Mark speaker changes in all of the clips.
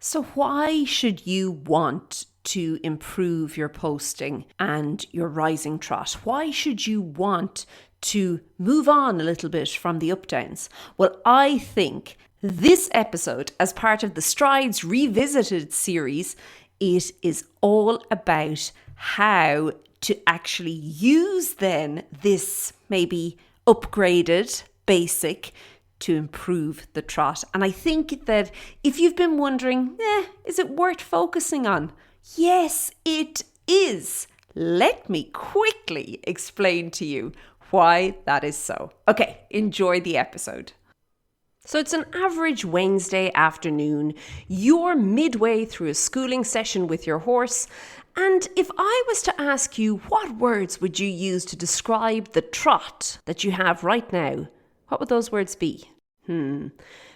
Speaker 1: So why should you want to improve your posting and your rising trot? Why should you want to move on a little bit from the up downs? Well, I think this episode, as part of the Strides Revisited series, it is all about how to actually use then this maybe upgraded basic to improve the trot. And I think that if you've been wondering, is it worth focusing on? Yes, it is. Let me quickly explain to you why that is so. Okay, enjoy the episode. So it's an average Wednesday afternoon. You're midway through a schooling session with your horse. And if I was to ask you, what words would you use to describe the trot that you have right now? What would those words be?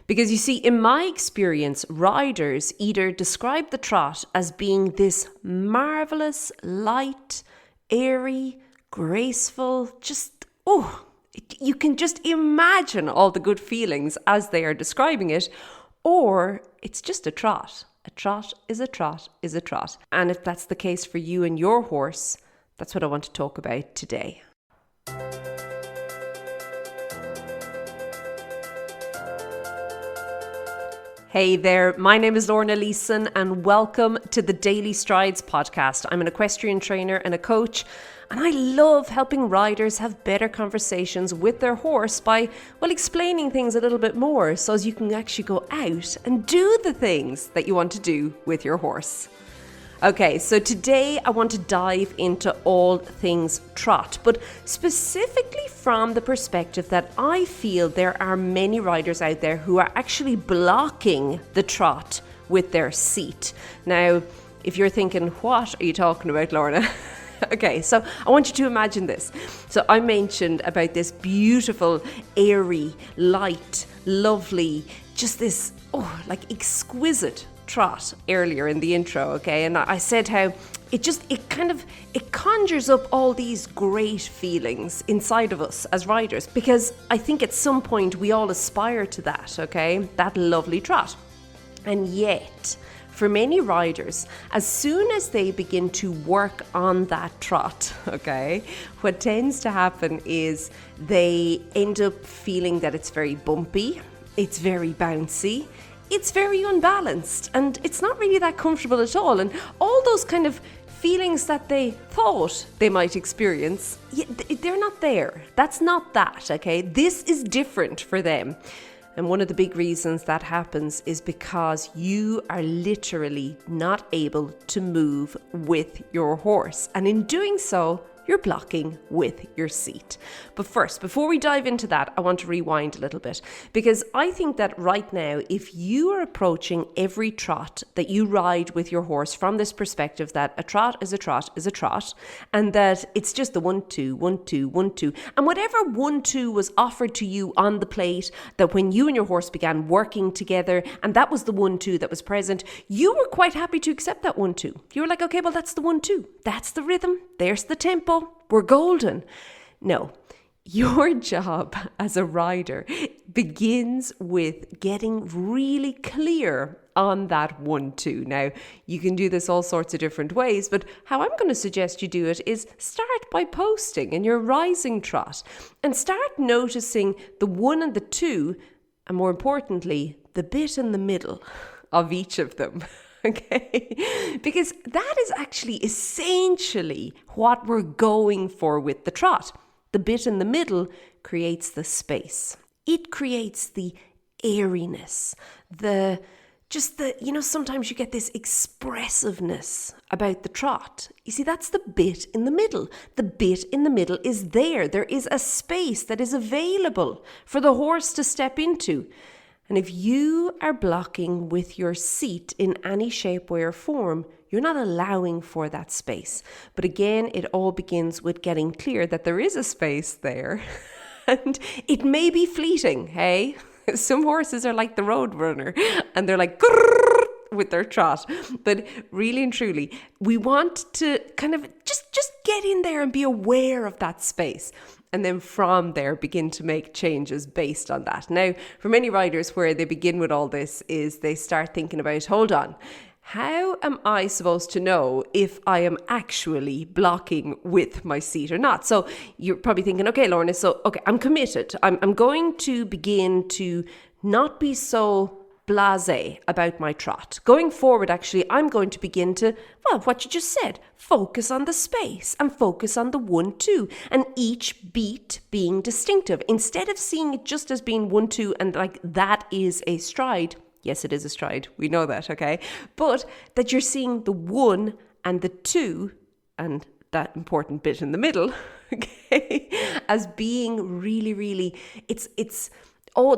Speaker 1: Because you see, in my experience, riders either describe the trot as being this marvellous, light, airy, graceful, you can just imagine all the good feelings as they are describing it, or it's just a trot. A trot is a trot is a trot. And if that's the case for you and your horse, that's what I want to talk about today. Hey there, my name is Lorna Leeson and welcome to the Daily Strides podcast. I'm an equestrian trainer and a coach, and I love helping riders have better conversations with their horse by, explaining things a little bit more so as you can actually go out and do the things that you want to do with your horse. Okay, so today I want to dive into all things trot, but specifically from the perspective that I feel there are many riders out there who are actually blocking the trot with their seat. Now, if you're thinking, what are you talking about, Lorna? Okay, so I want you to imagine this. So I mentioned about this beautiful, airy, light, lovely, just this, exquisite trot earlier in the intro, okay? And I said how it conjures up all these great feelings inside of us as riders, because I think at some point we all aspire to that, okay? That lovely trot. And yet, for many riders, as soon as they begin to work on that trot, okay, what tends to happen is they end up feeling that it's very bumpy, it's very bouncy, it's very unbalanced, and it's not really that comfortable at all. And all those kind of feelings that they thought they might experience, they're not there. That's not that, okay? This is different for them. And one of the big reasons that happens is because you are literally not able to move with your horse. And in doing so, you're blocking with your seat. But first, before we dive into that, I want to rewind a little bit, because I think that right now, if you are approaching every trot that you ride with your horse from this perspective that a trot is a trot is a trot, and that it's just the 1, 2, 1, 2, 1, 2, and whatever 1, 2 was offered to you on the plate, that when you and your horse began working together, and that was the 1, 2 that was present, you were quite happy to accept that 1, 2. You were like, okay, well, that's the 1, 2. That's the rhythm. There's the tempo. We're golden. No, your job as a rider begins with getting really clear on that 1, 2. Now, you can do this all sorts of different ways, but how I'm going to suggest you do it is start by posting in your rising trot and start noticing the 1 and the 2, and more importantly, the bit in the middle of each of them. Okay, because that is actually essentially what we're going for with the trot. The bit in the middle creates the space. It creates the airiness, sometimes you get this expressiveness about the trot. You see, that's the bit in the middle. The bit in the middle is there. There is a space that is available for the horse to step into. And if you are blocking with your seat in any shape, way, or form, you're not allowing for that space. But again, it all begins with getting clear that there is a space there. And it may be fleeting, hey? Some horses are like the road runner, and they're like with their trot. But really and truly, we want to kind of just get in there and be aware of that space. And then from there, begin to make changes based on that. Now, for many riders, where they begin with all this is they start thinking about, hold on, how am I supposed to know if I am actually blocking with my seat or not? So you're probably thinking, okay, Lorna, I'm committed. I'm going to begin to not be so blasé about my trot. Going forward, actually, I'm going to begin to, what you just said, focus on the space and focus on the 1-2 and each beat being distinctive. Instead of seeing it just as being 1-2 and like that is a stride. Yes, it is a stride. We know that, okay? But that you're seeing the 1 and the 2 and that important bit in the middle, okay, as being really, really,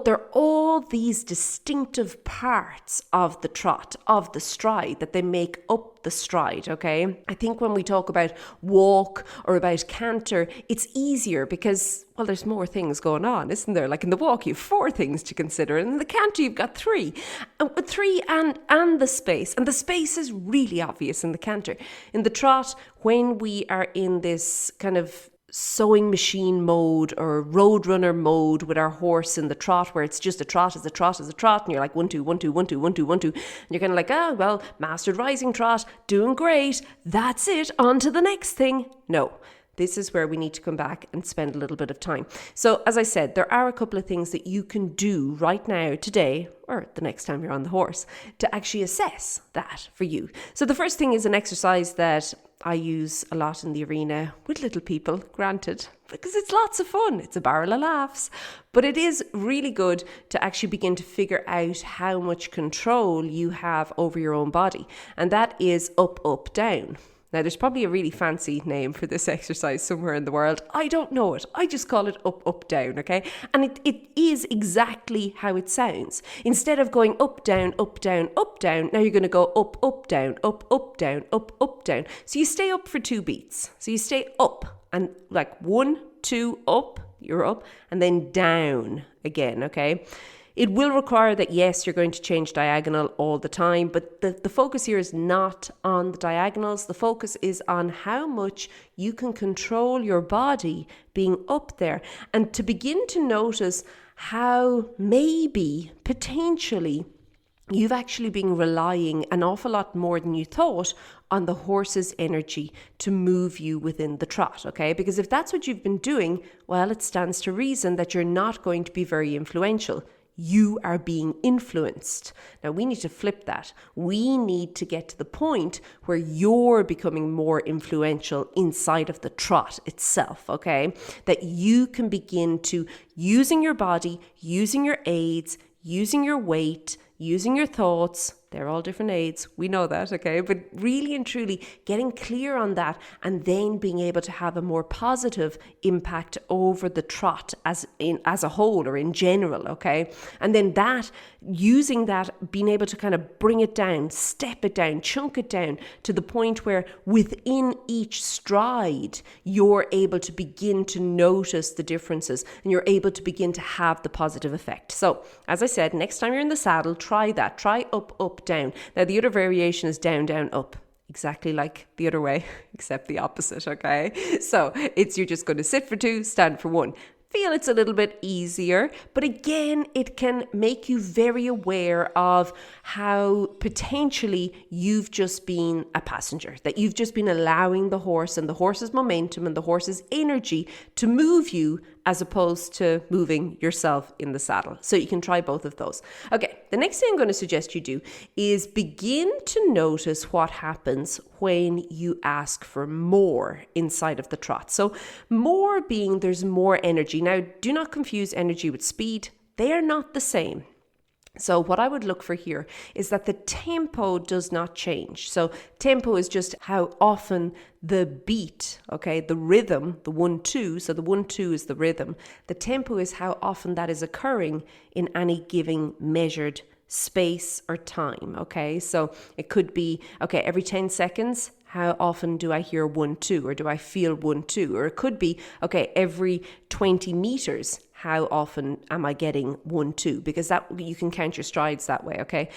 Speaker 1: they're all these distinctive parts of the trot, of the stride, that they make up the stride, okay? I think when we talk about walk or about canter, it's easier because, there's more things going on, isn't there? Like in the walk, you have 4 things to consider, and in the canter, you've got 3. And 3 and the space. And the space is really obvious in the canter. In the trot, when we are in this kind of sewing machine mode or roadrunner mode with our horse in the trot, where it's just a trot is a trot is a trot, and you're like 1-2, 1-2, 1-2, 1-2, 1-2, and you're kind of like, mastered rising trot, doing great, that's it, on to the next thing. No. This is where we need to come back and spend a little bit of time. So as I said, there are a couple of things that you can do right now, today, or the next time you're on the horse, to actually assess that for you. So the first thing is an exercise that I use a lot in the arena with little people, granted, because it's lots of fun. It's a barrel of laughs. But it is really good to actually begin to figure out how much control you have over your own body. And that is up, up, down. Now, there's probably a really fancy name for this exercise somewhere in the world. I don't know it. I just call it up, up, down, okay? And it is exactly how it sounds. Instead of going up, down, up, down, up, down, now you're going to go up, up, down, up, up, down, up, up, down. So you stay up for 2 beats. So you stay up and like 1, 2, up, you're up, and then down again, okay? It will require that, yes, you're going to change diagonal all the time, but the focus here is not on the diagonals. The focus is on how much you can control your body being up there, and to begin to notice how maybe, potentially, you've actually been relying an awful lot more than you thought on the horse's energy to move you within the trot, okay? Because if that's what you've been doing, well, it stands to reason that you're not going to be very influential. You are being influenced. Now, we need to flip that. We need to get to the point where you're becoming more influential inside of the trot itself, okay? That you can begin to, using your body, using your aids, using your weight, using your thoughts, they're all different aids, we know that, okay? But really and truly getting clear on that and then being able to have a more positive impact over the trot as a whole or in general, okay? And then that, using that, being able to kind of bring it down, step it down, chunk it down to the point where within each stride, you're able to begin to notice the differences and you're able to begin to have the positive effect. So, as I said, next time you're in the saddle, try that. Try up, up, down. Now, the other variation is down, down, up. Exactly like the other way, except the opposite, okay? So you're just going to sit for 2, stand for 1. Feel it's a little bit easier, but again, it can make you very aware of how potentially you've just been a passenger, that you've just been allowing the horse and the horse's momentum and the horse's energy to move you as opposed to moving yourself in the saddle. So you can try both of those. Okay, the next thing I'm going to suggest you do is begin to notice what happens when you ask for more inside of the trot. So more being there's more energy. Now, do not confuse energy with speed. They are not the same. So what I would look for here is that the tempo does not change. So tempo is just how often the beat, okay, the rhythm, the 1-2, so the 1-2 is the rhythm. The tempo is how often that is occurring in any given measured space or time, okay? So it could be, okay, every 10 seconds, how often do I hear 1-2 or do I feel 1-2? Or it could be, okay, every 20 meters, how often am I getting 1-2? Because that you can count your strides that way, okay?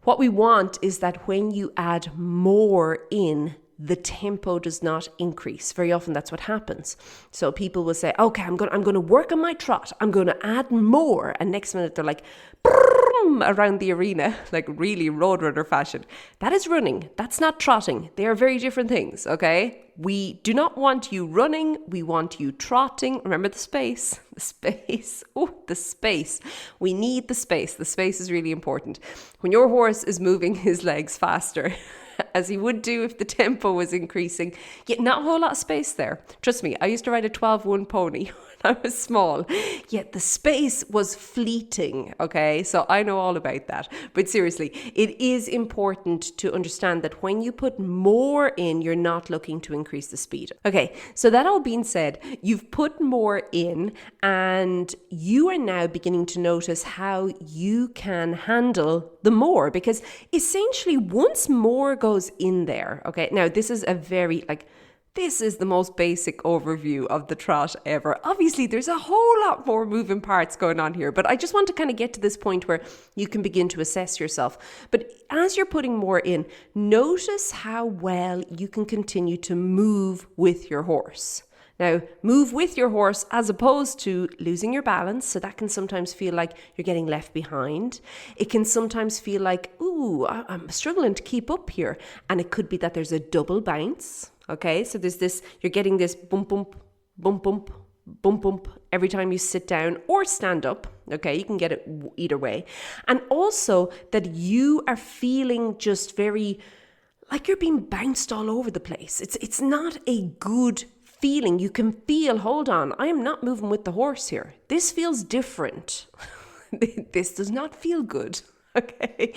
Speaker 1: What we want is that when you add more in, the tempo does not increase. Very often that's what happens. So people will say, okay, I'm going to work on my trot. I'm going to add more. And next minute they're like, around the arena, like really roadrunner fashion. That is running. That's not trotting. They are very different things, okay? We do not want you running. We want you trotting. Remember the space. The space. Oh, the space. We need the space. The space is really important. When your horse is moving his legs faster, as he would do if the tempo was increasing, yet not a whole lot of space there. Trust me, I used to ride a 12-1 pony when I was small, yet the space was fleeting, okay? So I know all about that. But seriously, it is important to understand that when you put more in, you're not looking to increase the speed. Okay, so that all being said, you've put more in and you are now beginning to notice how you can handle the more, because essentially once more goes in there, okay, now this is this is the most basic overview of the trot ever. Obviously, there's a whole lot more moving parts going on here, but I just want to kind of get to this point where you can begin to assess yourself. But as you're putting more in, notice how well you can continue to move with your horse. Now, move with your horse as opposed to losing your balance. So that can sometimes feel like you're getting left behind. It can sometimes feel like, ooh, I'm struggling to keep up here. And it could be that there's a double bounce. Okay, so there's this, you're getting this bump, bump, bump, bump, bump, bump every time you sit down or stand up. Okay, you can get it either way. And also that you are feeling just very like you're being bounced all over the place. It's not a good feeling. You can feel, hold on, I am not moving with the horse here. This feels different. This does not feel good. Okay,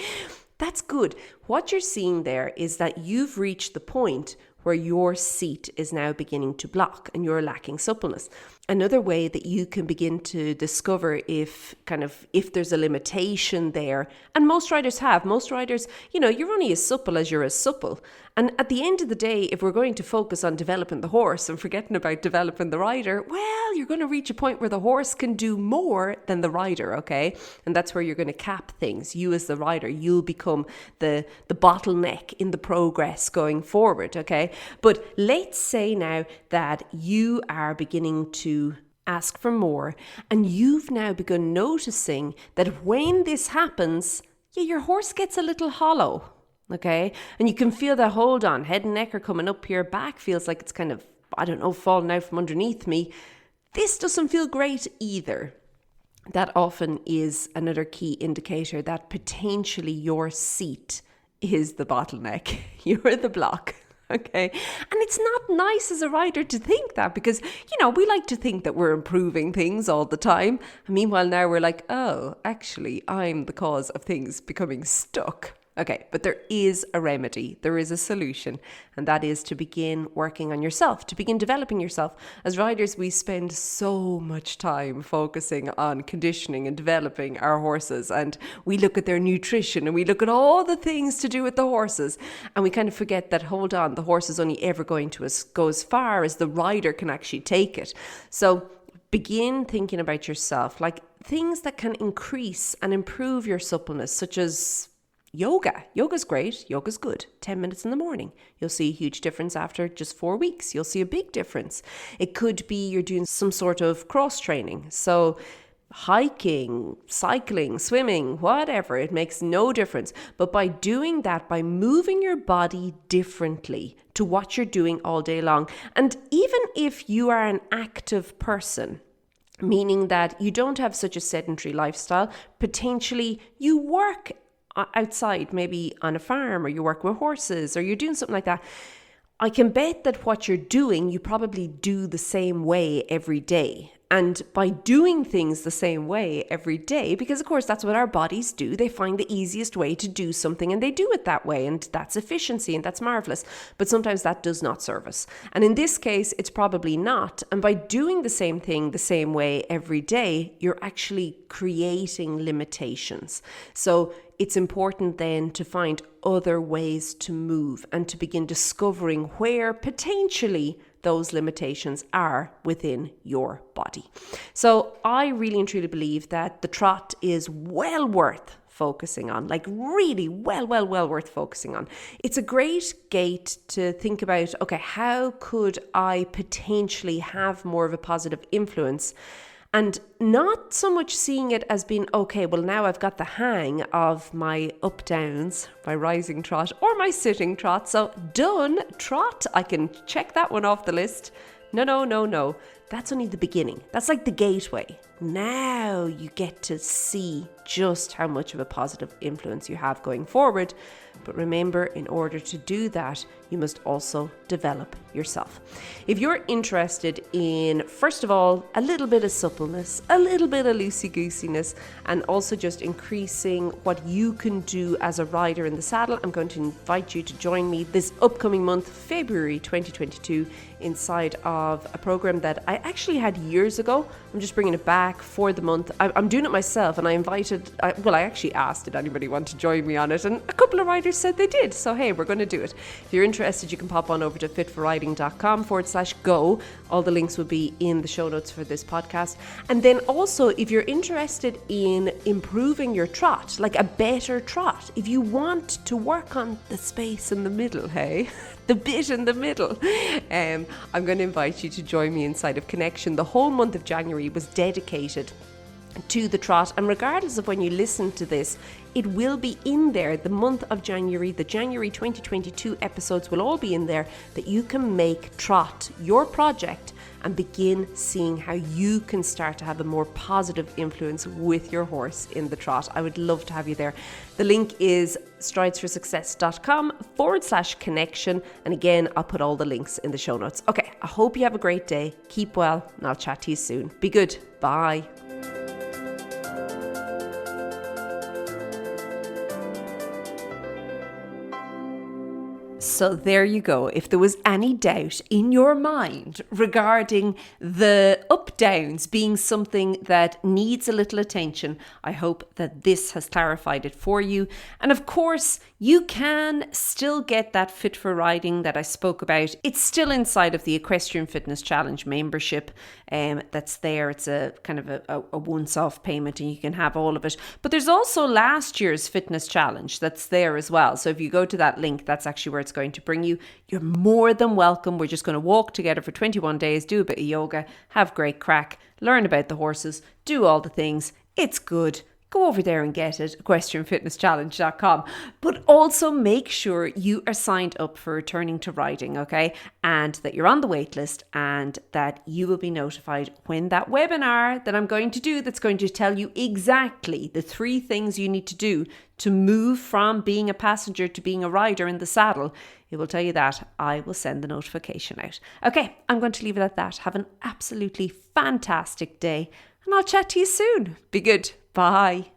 Speaker 1: that's good. What you're seeing there is that you've reached the point where your seat is now beginning to block and you're lacking suppleness. Another way that you can begin to discover if there's a limitation there, and most riders, you're only as supple as you're as supple. And at the end of the day, if we're going to focus on developing the horse and forgetting about developing the rider, well, you're going to reach a point where the horse can do more than the rider, okay? And that's where you're going to cap things. You as the rider, you'll become the bottleneck in the progress going forward, okay? But let's say now that you are beginning to ask for more and you've now begun noticing that when this happens, your horse gets a little hollow, okay? And you can feel that, hold on, head and neck are coming up here, back feels like it's kind of, falling out from underneath me. This doesn't feel great either. That often is another key indicator that potentially your seat is the bottleneck. You're the block. Okay. And it's not nice as a rider to think that because, we like to think that we're improving things all the time. And meanwhile, now we're like, oh, actually, I'm the cause of things becoming stuck. Okay, but there is a remedy, there is a solution, and that is to begin working on yourself, to begin developing yourself. As riders, we spend so much time focusing on conditioning and developing our horses, and we look at their nutrition and we look at all the things to do with the horses, and we kind of forget that, hold on, the horse is only ever going to go as far as the rider can actually take it. So begin thinking about yourself, like things that can increase and improve your suppleness, such as yoga. Yoga's great. Yoga's good. 10 minutes in the morning. You'll see a huge difference after just 4 weeks. You'll see a big difference. It could be you're doing some sort of cross training. So hiking, cycling, swimming, whatever, it makes no difference. But by doing that, by moving your body differently to what you're doing all day long, and even if you are an active person, meaning that you don't have such a sedentary lifestyle, potentially you work outside, maybe on a farm, or you work with horses, or you're doing something like that, I can bet that what you're doing, you probably do the same way every day. And by doing things the same way every day, because of course that's what our bodies do, they find the easiest way to do something and they do it that way, and that's efficiency and that's marvelous. But sometimes that does not serve us. And in this case, it's probably not. And by doing the same thing the same way every day, you're actually creating limitations. So it's important then to find other ways to move and to begin discovering where potentially those limitations are within your body. So I really and truly believe that the trot is well worth focusing on, like really well worth focusing on. It's a great gate to think about, okay, how could I potentially have more of a positive influence? And not so much seeing it as being, okay, well, now I've got the hang of my up downs, my rising trot or my sitting trot. So done, trot. I can check that one off the list. No. That's only the beginning. That's like the gateway. Now you get to see just how much of a positive influence you have going forward. But remember, in order to do that, you must also develop yourself. If you're interested in, first of all, a little bit of suppleness, a little bit of loosey-goosiness, and also just increasing what you can do as a rider in the saddle, I'm going to invite you to join me this upcoming month, February 2022, inside of a program that I actually had years ago. I'm just bringing it back for the month. I'm doing it myself, and I actually asked, did anybody want to join me on it? And a couple of riders said they did. So hey, we're going to do it. If you're interested, you can pop on over to fitforriding.com/go. All the links will be in the show notes for this podcast. And then also, if you're interested in improving your trot, like a better trot, if you want to work on the space in the middle, hey, the bit in the middle, I'm going to invite you to join me inside of Connection. The whole month of January was dedicated to the trot, and regardless of when you listen to this, it will be in there. The month of January, the January 2022 episodes will all be in there, that you can make trot your project and begin seeing how you can start to have a more positive influence with your horse in the trot. I would love to have you there. The link is stridesforsuccess.com/connection. And again, I'll put all the links in the show notes. Okay, I hope you have a great day. Keep well, and I'll chat to you soon. Be good. Bye. So there you go. If there was any doubt in your mind regarding the up-downs being something that needs a little attention, I hope that this has clarified it for you. And of course, you can still get that Fit for Riding that I spoke about. It's still inside of the Equestrian Fitness Challenge membership that's there. It's a kind of a once-off payment, and you can have all of it. But there's also last year's Fitness Challenge that's there as well. So if you go to that link, that's actually where it's going to bring you. You're more than welcome. We're just going to walk together for 21 days, do a bit of yoga, have great crack, learn about the horses, do all the things. It's good. Go over there and get it, equestrianfitnesschallenge.com. But also make sure you are signed up for Returning to Riding, okay? And that you're on the wait list, and that you will be notified when that webinar that I'm going to do, that's going to tell you exactly the 3 things you need to do to move from being a passenger to being a rider in the saddle. It will tell you that. I will send the notification out. Okay, I'm going to leave it at that. Have an absolutely fantastic day, and I'll chat to you soon. Be good. Bye.